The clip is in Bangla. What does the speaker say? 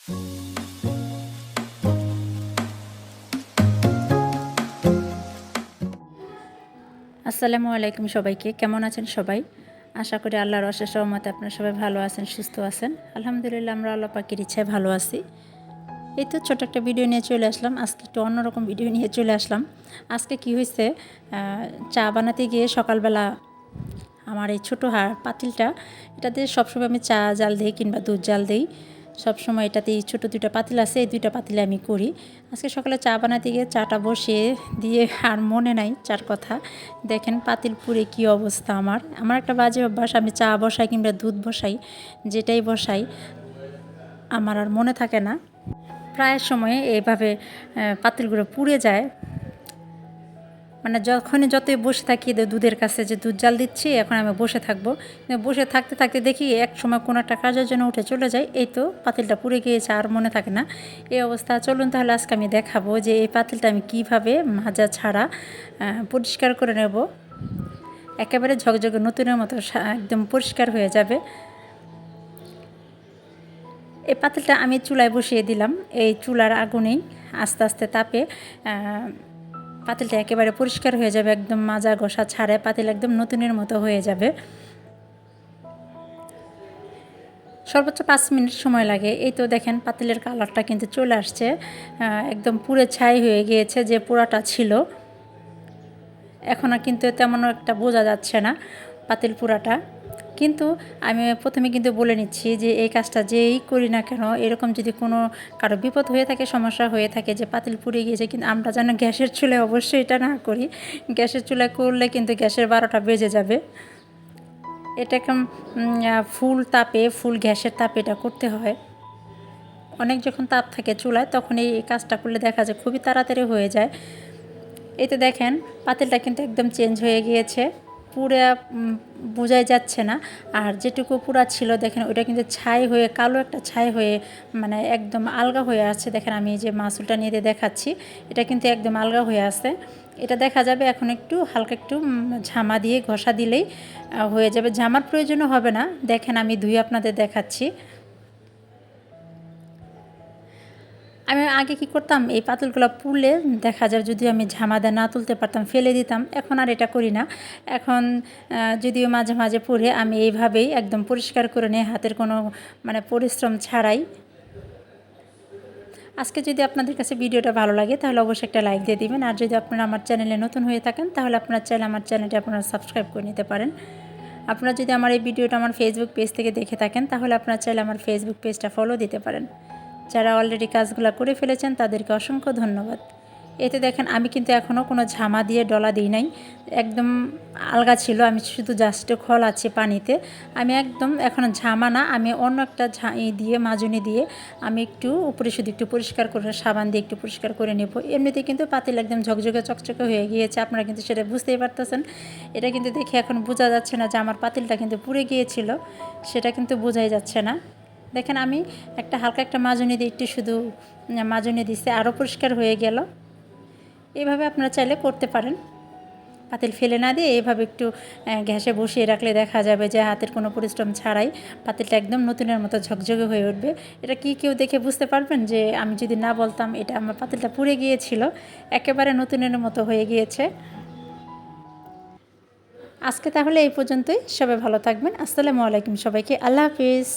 আসসালামু আলাইকুম সবাইকে, কেমন আছেন সবাই? আশা করি আল্লাহর অশেষ রহমতে আপনারা সবাই ভালো আছেন, সুস্থ আছেন। আলহামদুলিল্লাহ আমরা আল্লাহ পাকের ইচ্ছায় ভালো আছি। এই তো ছোট একটা ভিডিও নিয়ে চলে আসলাম। আজকে একটু অন্যরকম ভিডিও নিয়ে চলে আসলাম। আজকে কি হয়েছে, চা বানাতে গিয়ে সকালবেলা আমার এই ছোটো পাতিলটা, এটাতে সবসময় আমি চা জাল দিই কিংবা দুধ জাল দিই। সবসময় এটাতেই ছোটো দুইটা পাতিল আছে, এই দুইটা পাতিলে আমি করি। আজকে সকালে চা বানাতে গিয়ে চাটা বসিয়ে দিয়ে আর মনে নাই চার কথা। দেখেন পাতিল পুরে কী অবস্থা। আমার একটা বাজে অভ্যাস, আমি চা বসাই কিংবা দুধ বসাই, যেটাই বসাই আমার আর মনে থাকে না। প্রায় সময়ে এইভাবে পাতিলগুলো পুড়ে যায়। মানে যতই বসে থাকি দুধের কাছে, যে দুধ জাল দিচ্ছি এখন আমি বসে থাকবো, বসে থাকতে থাকতে দেখি এক সময় কোনো একটা কাজের জন্য উঠে চলে যায়, এই তো পাতিলটা পুড়ে গিয়েছে, আর মনে থাকে না। এই অবস্থা। চলুন তাহলে আজকে আমি দেখাবো যে এই পাতিলটা আমি কিভাবে মাজা ছাড়া পরিষ্কার করে নেব। একেবারে ঝকঝকে নতুনের মতো একদম পরিষ্কার হয়ে যাবে। এই পাতিলটা আমি চুলায় বসিয়ে দিলাম। এই চুলার আগুনেই আস্তে আস্তে তাপে পাতিলটা একেবারে পরিষ্কার হয়ে যাবে, একদম মাজা ঘষা ছাড়ে পাতিল একদম নতুনের মতো হয়ে যাবে। সর্বোচ্চ 5 মিনিট সময় লাগে। এই তো দেখেন পাতিলের কালারটা কিন্তু চলে আসছে, একদম পুড়ে ছাই হয়ে গিয়েছে যে পোড়াটা ছিল। এখন আর কিন্তু তেমন একটা বোঝা যাচ্ছে না পাতিল পোড়াটা। কিন্তু আমি প্রথমে কিন্তু বলে নিচ্ছি যে এই কাজটা যেই করি না কেন, এরকম যদি কোনো কারো বিপদ হয়ে থাকে, সমস্যা হয়ে থাকে যে পাতিল পুড়ে গিয়েছে, কিন্তু আমরা যেন গ্যাসের চুলায় অবশ্যই এটা না করি। গ্যাসের চুলায় করলে কিন্তু গ্যাসের 12টা বেজে যাবে। এটাকে ফুল তাপে, ফুল গ্যাসের তাপে এটা করতে হয়। অনেক যখন তাপ থাকে চুলায় তখন এই কাজটা করলে দেখা যায় খুবই তাড়াতাড়ি হয়ে যায়। এই তো দেখেন পাতিলটা কিন্তু একদম চেঞ্জ হয়ে গিয়েছে, পুরা বোঝাই যাচ্ছে না। আর যেটুকু পুরা ছিল দেখেন ওইটা কিন্তু ছাই হয়ে, কালো একটা ছাই হয়ে মানে একদম আলগা হয়ে আছে। দেখেন আমি যে মাছুলটা নিয়ে দেখাচ্ছি, এটা কিন্তু একদম আলগা হয়ে আছে। এটা দেখা যাবে এখন একটু হালকা একটু ঝামা দিয়ে ঘষা দিলেই হয়ে যাবে। ঝামার প্রয়োজনও হবে না। দেখেন আমি ধুয়ে আপনাদের দেখাচ্ছি। আমি আগে কি করতাম, এই পাতিলগুলো পুড়লে দেখা যায় যদি আমি ঝামাদা না তুলতে পারতাম ফেলে দিতাম। এখন আর এটা করি না। এখন যদিও মাঝে মাঝে পুড়ে আমি এইভাবেই একদম পরিষ্কার করে নিই, হাতের কোনো মানে পরিশ্রম ছাড়াই। আজকে যদি আপনাদের কাছে ভিডিওটা ভালো লাগে তাহলে অবশ্যই একটা লাইক দিয়ে দিবেন। আর যদি আপনারা আমার চ্যানেলে নতুন হয়ে থাকেন তাহলে আপনারা চাইলে আমার চ্যানেলটি আপনারা সাবস্ক্রাইব করে নিতে পারেন। আপনারা যদি আমার এই ভিডিওটা আমার ফেসবুক পেজ থেকে দেখে থাকেন তাহলে আপনারা চাইলে আমার ফেসবুক পেজটা ফলো দিতে পারেন। যারা অলরেডি কাজগুলো করে ফেলেছেন তাদেরকে অসংখ্য ধন্যবাদ। এতে দেখেন আমি কিন্তু এখনও কোনো ঝামা দিয়ে ডলা দিই নাই, একদম আলগা ছিল। আমি শুধু জাস্ট খোল আছে পানিতে, আমি একদম এখনও ঝামা না, আমি অন্য একটা দিয়ে মাজুনি দিয়ে আমি একটু উপরে শুধু একটু পরিষ্কার করে সাবান দিয়ে একটু পরিষ্কার করে নেব। এমনিতে কিন্তু পাতিল একদম ঝকঝকে চকচকে হয়ে গিয়েছে, আপনারা কিন্তু সেটা বুঝতেই পারতেছেন। এটা কিন্তু দেখে এখন বোঝা যাচ্ছে না যে আমার পাতিলটা কিন্তু পুড়ে গিয়েছিল, সেটা কিন্তু বোঝাই যাচ্ছে না। দেখেন আমি একটা হালকা একটা মাজুনি দিয়ে একটু শুধু মাজুনি দিస్తే আরও পরিষ্কার হয়ে গেল। এইভাবে আপনারা চাইলে করতে পারেন। পাতিল ফেলে না দিয়ে এইভাবে একটু গ্যাসে বসিয়ে রাখলে দেখা যাবে যে হাতের কোনো পরিশ্রম ছাড়াই পাতিলটা একদম নতুনের মতো ঝকঝকে হয়ে উঠবে। এটা কি কেউ দেখে বুঝতে পারবেন যে আমি যদি না বলতাম এটা আমার পাতিলটা পুড়ে গিয়েছিল, একেবারে নতুনের মতো হয়ে গিয়েছে। আজকে তাহলে এই পর্যন্তই। সবাই ভালো থাকবেন। আসসালামু আলাইকুম সবাইকে। আল্লাহ হাফিজ।